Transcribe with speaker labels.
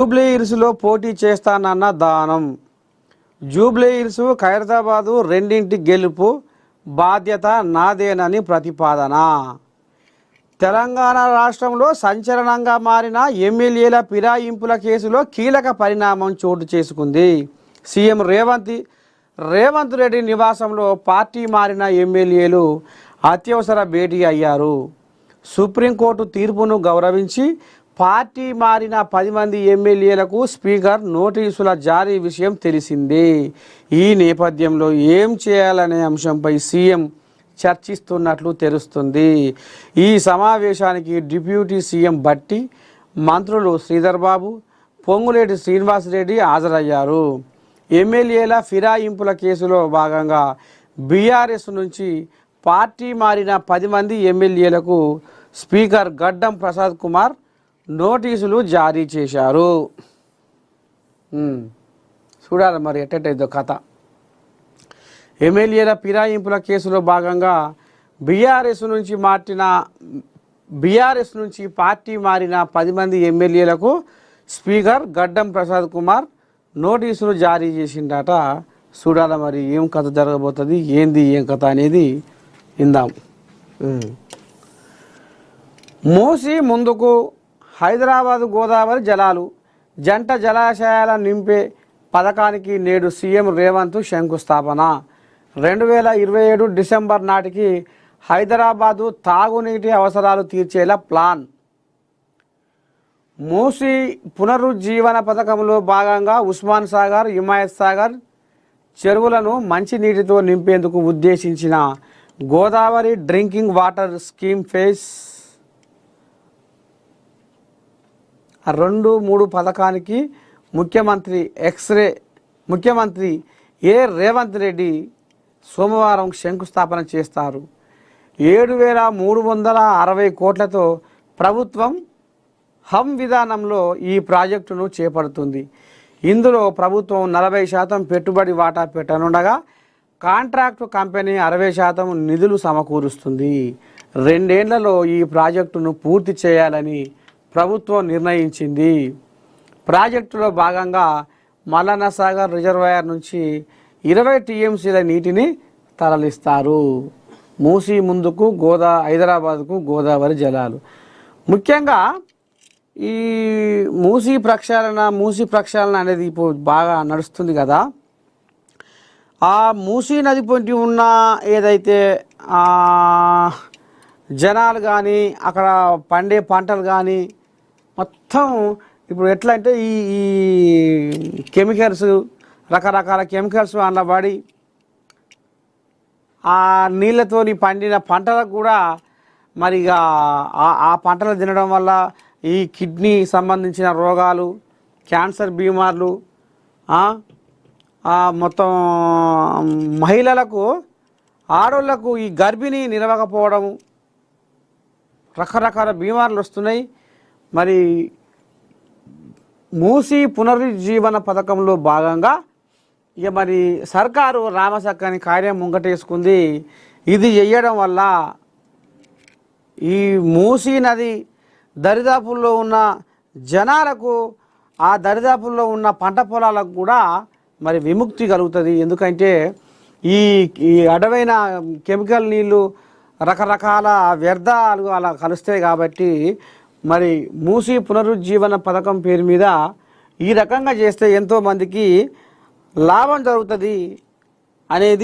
Speaker 1: Jubilee హిల్స్లో పోటీ చేస్తానన్న దానం. జూబ్లీ హిల్స్ ఖైరతాబాదు రెండింటి గెలుపు బాధ్యత నాదేనని ప్రతిపాదన. తెలంగాణ రాష్ట్రంలో సంచలనంగా మారిన ఎమ్మెల్యేల ఫిరాయింపుల కేసులో కీలక పరిణామం చోటు చేసుకుంది. సీఎం రేవంత్ రెడ్డి నివాసంలో పార్టీ మారిన ఎమ్మెల్యేలు అత్యవసర భేటీ అయ్యారు. సుప్రీంకోర్టు తీర్పును గౌరవించి పార్టీ మారిన 10 మంది ఎమ్మెల్యేలకు స్పీకర్ నోటీసుల జారీ విషయం తెలిసిందే. ఈ నేపథ్యంలో ఏం చేయాలనే అంశంపై సీఎం చర్చిస్తున్నట్లు తెలుస్తుంది. ఈ సమావేశానికి డిప్యూటీ సీఎం భట్టి, మంత్రులు శ్రీధర్ బాబు, పొంగులేటి శ్రీనివాసరెడ్డి హాజరయ్యారు. ఎమ్మెల్యేల ఫిరాయింపుల కేసులో భాగంగా బీఆర్ఎస్ నుంచి పార్టీ మారిన 10 మంది ఎమ్మెల్యేలకు స్పీకర్ గడ్డం ప్రసాద్ కుమార్ నోటీసులు జారీ చేశారు. చూడాలి మరి ఎట్టయిదో కథ. ఎమ్మెల్యేల ఫిరాయింపుల కేసులో భాగంగా బీఆర్ఎస్ నుంచి పార్టీ మారిన 10 మంది ఎమ్మెల్యేలకు స్పీకర్ గడ్డం ప్రసాద్ కుమార్ నోటీసులు జారీ చేసిండట. చూడాలి మరి ఏం కథ జరగబోతుంది, ఏం కథ అనేది ఇందాం. మూసి ముందుకు హైదరాబాదు గోదావరి జలాలు జంట జలాశయాల నింపే పథకానికి నేడు సీఎం రేవంత్ శంకుస్థాపన. 2027 డిసెంబర్ నాటికి హైదరాబాదు తాగునీటి అవసరాలు తీర్చేలా ప్లాన్. మూసి పునరుజ్జీవన పథకంలో భాగంగా ఉస్మాన్ సాగర్, హిమాయత్ సాగర్ చెరువులను మంచినీటితో నింపేందుకు ఉద్దేశించిన Godavari drinking water scheme phase 2-3 పథకానికి ముఖ్యమంత్రి రేవంత్ రెడ్డి సోమవారం శంకుస్థాపన చేస్తారు. 7,360 కోట్లతో ప్రభుత్వం హమ్ విధానంలో ఈ ప్రాజెక్టును చేపడుతుంది. ఇందులో ప్రభుత్వం 40% పెట్టుబడి వాటా పెట్టనుండగా కాంట్రాక్టు కంపెనీ 60% నిధులు సమకూరుస్తుంది. 2 ఏళ్లలో ఈ ప్రాజెక్టును పూర్తి చేయాలని ప్రభుత్వం నిర్ణయించింది. ప్రాజెక్టులో భాగంగా మల్లన్న సాగర్ రిజర్వాయర్ నుంచి 20 టీఎంసీల నీటిని తరలిస్తారు. మూసి ముందుకు హైదరాబాద్కు గోదావరి జలాలు. ముఖ్యంగా ఈ మూసి ప్రక్షాళన అనేది ఇప్పుడు బాగా నడుస్తుంది కదా. ఆ మూసి నది పొంటి ఉన్న ఏదైతే జనాలు కానీ అక్కడ పండే పంటలు కానీ మొత్తం ఇప్పుడు ఎట్లా అంటే ఈ కెమికల్స్, రకరకాల కెమికల్స్ అందులో పడి ఆ నీళ్ళతోని పండిన పంటలకు కూడా మరి ఇక ఆ పంటలు తినడం వల్ల ఈ కిడ్నీ సంబంధించిన రోగాలు, క్యాన్సర్ బీమార్లు, మొత్తం మహిళలకు, ఆడోళ్లకు ఈ గర్భిణీ నిలవకపోవడము, రకరకాల బీమార్లు వస్తున్నాయి. మరి మూసి పునరుజ్జీవన పథకంలో భాగంగా ఇక మరి సర్కారు రామసక్కని కార్యం ముంగటేసుకుంది. ఇది చేయడం వల్ల ఈ మూసి నది దరిదాపుల్లో ఉన్న జనాలకు, ఆ దరిదాపుల్లో ఉన్న పంట పొలాలకు కూడా మరి విముక్తి కలుగుతుంది. ఎందుకంటే ఈ అడవైన కెమికల్ నీళ్ళు, రకరకాల వ్యర్థాలు అలా కలుస్తాయి. కాబట్టి మరి మూసి పునరుజ్జీవన పథకం పేరు మీద ఈ రకంగా చేస్తే ఎంతోమందికి లాభం జరుగుతుంది అనేది